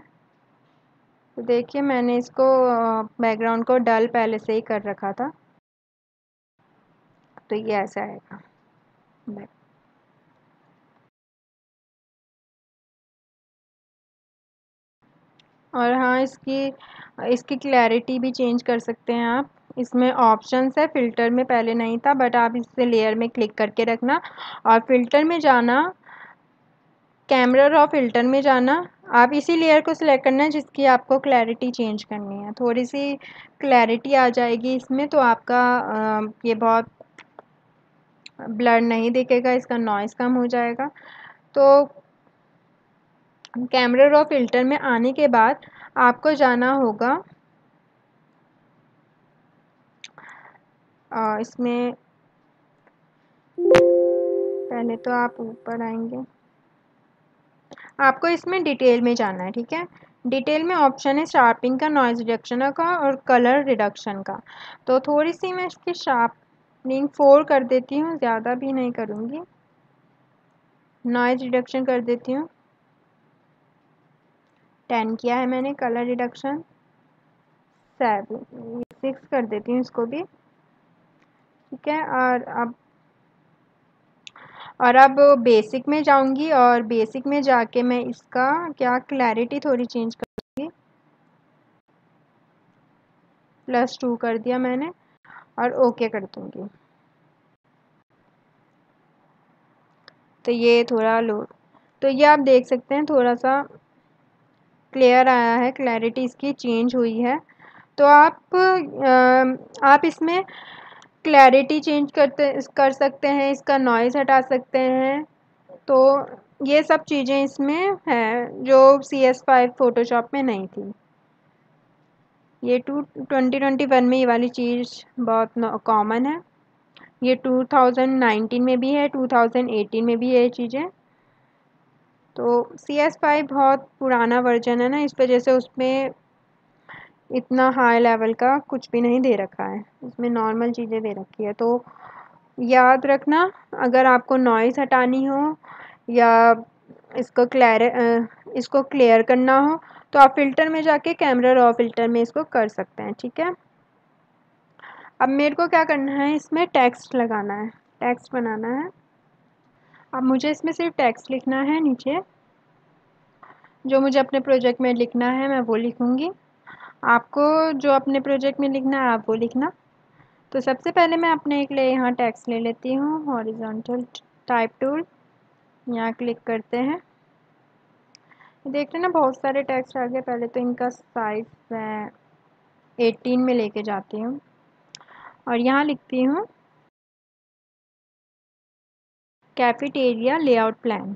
तो देखिए मैंने इसको बैकग्राउंड को डल पहले से ही कर रखा था, तो ये ऐसा आएगा। और हाँ, इसकी क्लैरिटी भी चेंज कर सकते हैं आप। इसमें ऑप्शंस है, फ़िल्टर में पहले नहीं था, बट आप इससे लेयर में क्लिक करके रखना और फ़िल्टर में जाना, कैमरा रॉ फ़िल्टर में जाना। आप इसी लेयर को सिलेक्ट करना है जिसकी आपको क्लैरिटी चेंज करनी है। थोड़ी सी क्लैरिटी आ जाएगी इसमें, तो आपका ये बहुत ब्लर नहीं दिखेगा, इसका नॉइज़ कम हो जाएगा। तो कैमरा रॉ फ़िल्टर में आने के बाद आपको जाना होगा इसमें, पहले तो आप ऊपर आएंगे, आपको इसमें डिटेल में जाना है। ठीक है, डिटेल में ऑप्शन है शार्पिंग का, नॉइज़ रिडक्शन का और कलर रिडक्शन का। तो थोड़ी सी मैं इसकी शार्पनिंग 4 कर देती हूँ, ज़्यादा भी नहीं करूँगी। नॉइज़ रिडक्शन कर देती हूँ 10 किया है मैंने, कलर रिडक्शन 6 कर देती हूँ इसको भी। ठीक है, और अब बेसिक में जाऊंगी और बेसिक में जाके मैं इसका क्या क्लैरिटी थोड़ी चेंज करूँगी। +2 कर दिया मैंने और ओके कर दूंगी। तो ये थोड़ा लो, तो ये आप देख सकते हैं थोड़ा सा क्लियर आया है, क्लैरिटी इसकी चेंज हुई है। तो आप इसमें क्लैरिटी चेंज कर सकते हैं, इसका नॉइज़ हटा सकते हैं। तो ये सब चीज़ें इसमें हैं जो CS5 फ़ोटोशॉप में नहीं थी। ये 2021 में ये वाली चीज़ बहुत कॉमन है। ये 2019 में भी है, 2018 में भी है ये चीज़ें। तो CS5 बहुत पुराना वर्जन है ना, इस वजह से उसमें इतना हाई लेवल का कुछ भी नहीं दे रखा है, इसमें नॉर्मल चीज़ें दे रखी है। तो याद रखना, अगर आपको नॉइज़ हटानी हो या इसको क्लियर करना हो तो आप फ़िल्टर में जाके कैमरा रॉ फ़िल्टर में इसको कर सकते हैं, ठीक है। अब मेरे को क्या करना है, इसमें टेक्स्ट लगाना है, टेक्स्ट बनाना है। अब मुझे इसमें सिर्फ टेक्स्ट लिखना है नीचे, जो मुझे अपने प्रोजेक्ट में लिखना है मैं वो लिखूँगी। आपको जो अपने प्रोजेक्ट में लिखना है आप वो लिखना। तो सबसे पहले मैं अपने के लिए यहाँ टेक्स्ट ले लेती हूँ, हॉरिजॉन्टल टाइप टूल, यहाँ क्लिक करते हैं। देखते ना बहुत सारे टेक्स्ट आ गए। पहले तो इनका साइज़ मैं 18 में लेके जाती हूँ और यहाँ लिखती हूँ कैफेटेरिया लेआउट प्लान।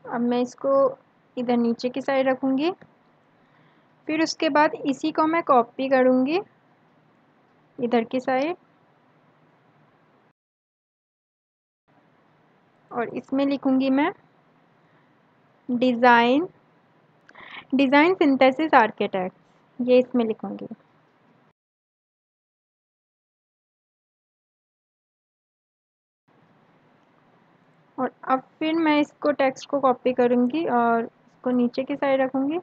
अब मैं इसको इधर नीचे की साइड रखूँगी, फिर उसके बाद इसी को मैं कॉपी करूँगी इधर की साइड और इसमें लिखूँगी मैं डिज़ाइन सिंथेसिस आर्किटेक्ट, ये इसमें लिखूँगी। और अब फिर मैं इसको टेक्स्ट को कॉपी करूँगी और इसको नीचे की साइड रखूँगी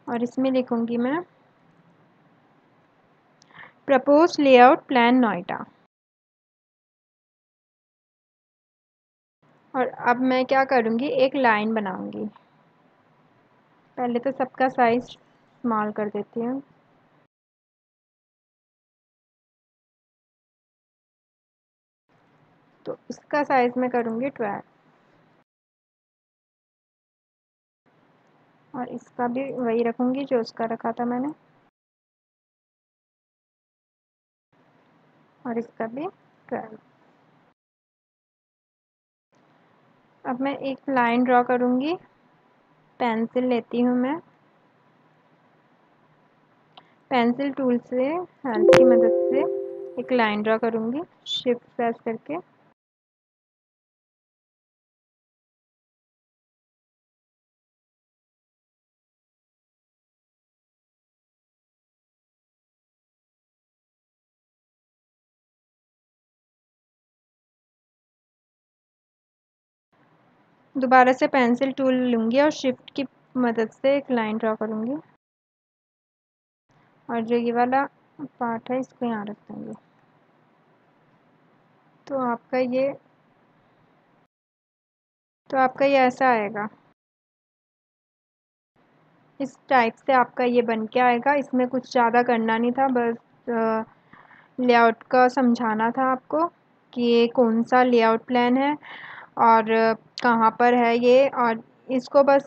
और इसमें लिखूँगी मैं प्रपोज लेआउट प्लान नोएडा। और अब मैं क्या करूँगी, एक लाइन बनाऊँगी। पहले तो सबका साइज़ स्मॉल कर देती हूँ। तो इसका साइज़ मैं करूँगी 12 और इसका भी वही रखूँगी जो उसका रखा था मैंने, और इसका भी 12। अब मैं एक लाइन ड्रॉ करूँगी, पेंसिल लेती हूँ मैं, पेंसिल टूल से हेल्प की मदद से एक लाइन ड्रॉ करूँगी शिफ्ट प्रेस करके। दोबारा से पेंसिल टूल लूँगी और शिफ्ट की मदद से एक लाइन ड्रॉ करूँगी और जो ये वाला पार्ट है इसको यहाँ रख देंगे। तो आपका ये ऐसा आएगा, इस टाइप से आपका ये बन के आएगा। इसमें कुछ ज़्यादा करना नहीं था, बस लेआउट का समझाना था आपको कि ये कौन सा लेआउट प्लान है और कहाँ पर है ये, और इसको बस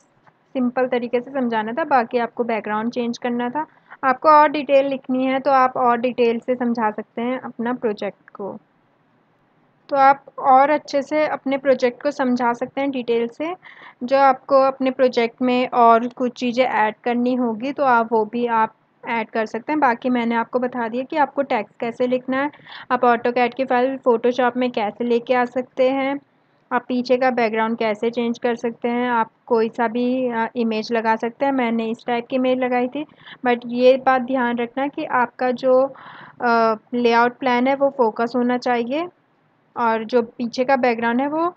सिंपल तरीके से समझाना था। बाकी आपको बैकग्राउंड चेंज करना था। आपको और डिटेल लिखनी है तो आप और डिटेल से समझा सकते हैं अपना प्रोजेक्ट को। तो आप और अच्छे से अपने प्रोजेक्ट को समझा सकते हैं डिटेल से। जो आपको अपने प्रोजेक्ट में और कुछ चीज़ें ऐड करनी होगी तो आप वो भी आप ऐड कर सकते हैं। बाकी मैंने आपको बता दिया कि आपको टेक्स्ट कैसे लिखना है, आप ऑटोकैड की फ़ाइल फ़ोटोशॉप में कैसे लेके आ सकते हैं, आप पीछे का बैकग्राउंड कैसे चेंज कर सकते हैं, आप कोई सा भी इमेज लगा सकते हैं। मैंने इस टाइप की इमेज लगाई थी, बट ये बात ध्यान रखना कि आपका जो लेआउट प्लान है वो फोकस होना चाहिए और जो पीछे का बैकग्राउंड है वो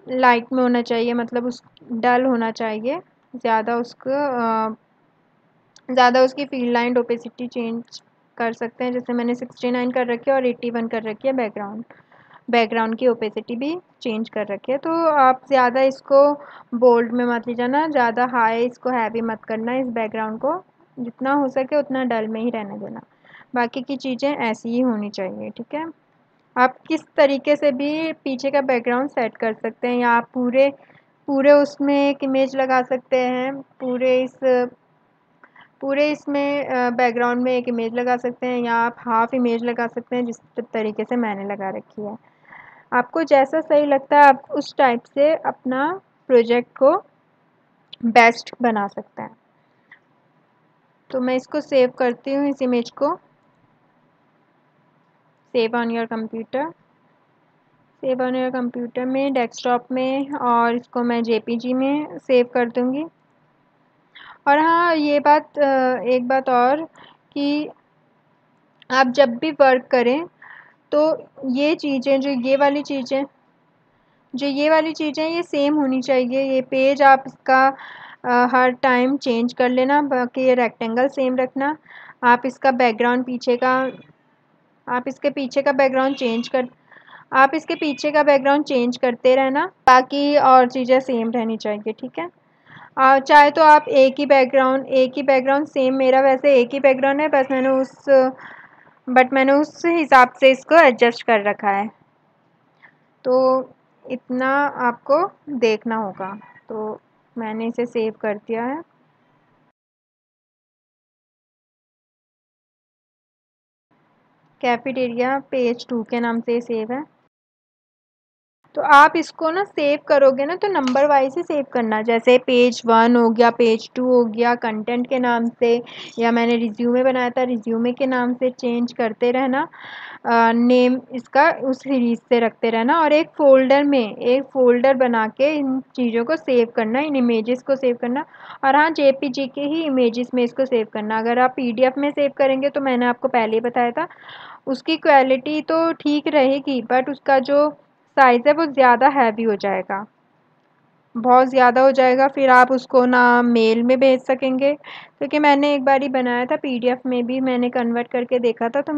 लाइट में होना चाहिए, मतलब उस डल होना चाहिए। ज़्यादा उसकी फील लाइन ओपेसिटी चेंज कर सकते हैं। जैसे मैंने 69 कर रखी है और 81 कर रखी है बैकग्राउंड की ओपेसिटी भी चेंज कर रखी है। तो आप ज़्यादा इसको बोल्ड में मत ले जाना, ज़्यादा हाई इसको हैवी मत करना। इस बैकग्राउंड को जितना हो सके उतना डल में ही रहने देना। बाकी की चीज़ें ऐसी ही होनी चाहिए, ठीक है। आप किस तरीके से भी पीछे का बैकग्राउंड सेट कर सकते हैं, या आप पूरे पूरे उसमें एक इमेज लगा सकते हैं, पूरे इसमें बैकग्राउंड में एक इमेज लगा सकते हैं, या आप हाफ इमेज लगा सकते हैं जिस तरीके से मैंने लगा रखी है। आपको जैसा सही लगता है आप उस टाइप से अपना प्रोजेक्ट को बेस्ट बना सकते हैं। तो मैं इसको सेव करती हूँ, इस इमेज को सेव ऑन योर कंप्यूटर में, डेस्कटॉप में, और इसको मैं जेपीजी में सेव कर दूँगी। और हाँ, ये बात एक बात और कि आप जब भी वर्क करें तो ये चीज़ें जो ये वाली चीज़ें ये सेम होनी चाहिए। ये पेज आप इसका हर टाइम चेंज कर लेना, बाकी ये रेक्टेंगल सेम रखना। आप इसका बैकग्राउंड पीछे का आप इसके पीछे का बैकग्राउंड चेंज करते रहना, बाकी और चीज़ें सेम रहनी चाहिए, ठीक है। चाहे तो आप एक ही बैकग्राउंड सेम, मेरा वैसे एक ही बैकग्राउंड है, बस मैंने उस हिसाब से इसको एडजस्ट कर रखा है। तो इतना आपको देखना होगा। तो मैंने इसे सेव कर दिया है। कैफेटेरिया पेज 2 के नाम से सेव है। तो आप इसको ना सेव करोगे ना तो नंबर वाइज ही सेव करना। जैसे पेज 1 हो गया, पेज 2 हो गया, कंटेंट के नाम से, या मैंने रिज्यूमे बनाया था रिज्यूमे के नाम से चेंज करते रहना। नेम इसका उस सीरीज से रखते रहना, और एक फ़ोल्डर बना के इन चीज़ों को सेव करना, इन इमेजेस को सेव करना। और हाँ, जेपीजी के ही इमेजेस में इसको सेव करना। अगर आप पीडीएफ में सेव करेंगे तो मैंने आपको पहले ही बताया था उसकी क्वालिटी तो ठीक रहेगी, बट उसका जो साइज़ है वो ज़्यादा हैवी हो जाएगा, बहुत ज़्यादा हो जाएगा। फिर आप उसको ना मेल में भेज सकेंगे, क्योंकि मैंने एक बार ही बनाया था, पीडीएफ में भी मैंने कन्वर्ट करके देखा था, तो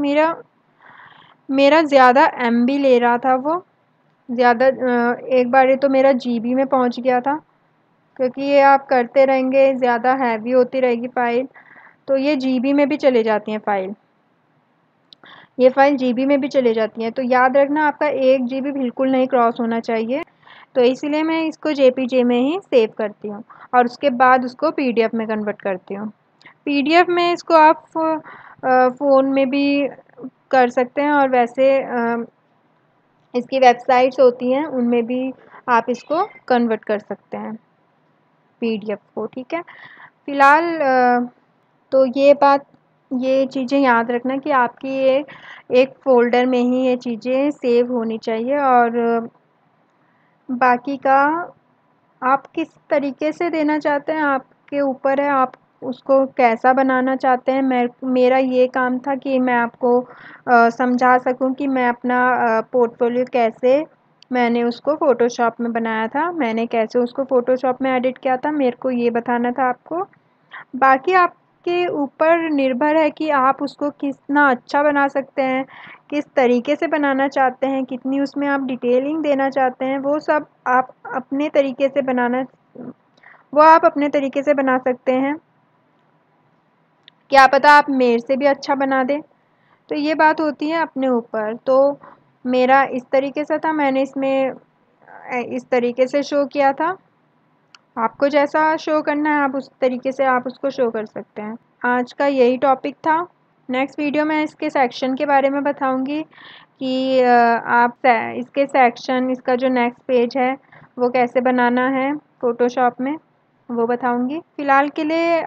मेरा ज़्यादा एमबी ले रहा था वो, ज़्यादा एक बार तो मेरा जीबी में पहुंच गया था। क्योंकि ये आप करते रहेंगे, ज़्यादा हैवी होती रहेगी फ़ाइल, तो ये जीबी में भी चले जाती हैं ये फ़ाइल जीबी में भी चले जाती हैं। तो याद रखना, आपका 1 जीबी बिल्कुल नहीं क्रॉस होना चाहिए। तो इसीलिए मैं इसको जेपीजे में ही सेव करती हूँ, और उसके बाद उसको पीडीएफ में कन्वर्ट करती हूँ। पीडीएफ में इसको आप फ़ोन में भी कर सकते हैं, और वैसे इसकी वेबसाइट्स होती हैं उनमें भी आप इसको कन्वर्ट कर सकते हैं पीडीएफ को, ठीक है। फ़िलहाल तो ये चीज़ें याद रखना कि आपकी ये एक फ़ोल्डर में ही ये चीज़ें सेव होनी चाहिए। और बाकी का आप किस तरीके से देना चाहते हैं आपके ऊपर है, आप उसको कैसा बनाना चाहते हैं। मेरा ये काम था कि मैं आपको समझा सकूं कि मैं अपना पोर्टफोलियो कैसे मैंने उसको फ़ोटोशॉप में बनाया था, मैंने कैसे उसको फ़ोटोशॉप में एडिट किया था, मेरे को ये बताना था आपको। बाकी आपके ऊपर निर्भर है कि आप उसको कितना अच्छा बना सकते हैं, किस तरीके से बनाना चाहते हैं, कितनी उसमें आप डिटेलिंग देना चाहते हैं, वो आप अपने तरीके से बना सकते हैं। क्या पता आप मेरे से भी अच्छा बना दें, तो ये बात होती है अपने ऊपर। तो मेरा इस तरीके से था, मैंने इसमें इस तरीके से शो किया था। आपको जैसा शो करना है आप उस तरीके से आप उसको शो कर सकते हैं। आज का यही टॉपिक था। नेक्स्ट वीडियो में इसके सेक्शन के बारे में बताऊंगी कि आप इसके सेक्शन, इसका जो नेक्स्ट पेज है वो कैसे बनाना है फ़ोटोशॉप में, वो बताऊंगी। फ़िलहाल के लिए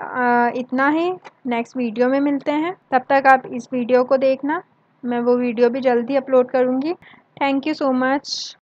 इतना ही। नेक्स्ट वीडियो में मिलते हैं, तब तक आप इस वीडियो को देखना। मैं वो वीडियो भी जल्दी अपलोड करूंगी। Thank you so much.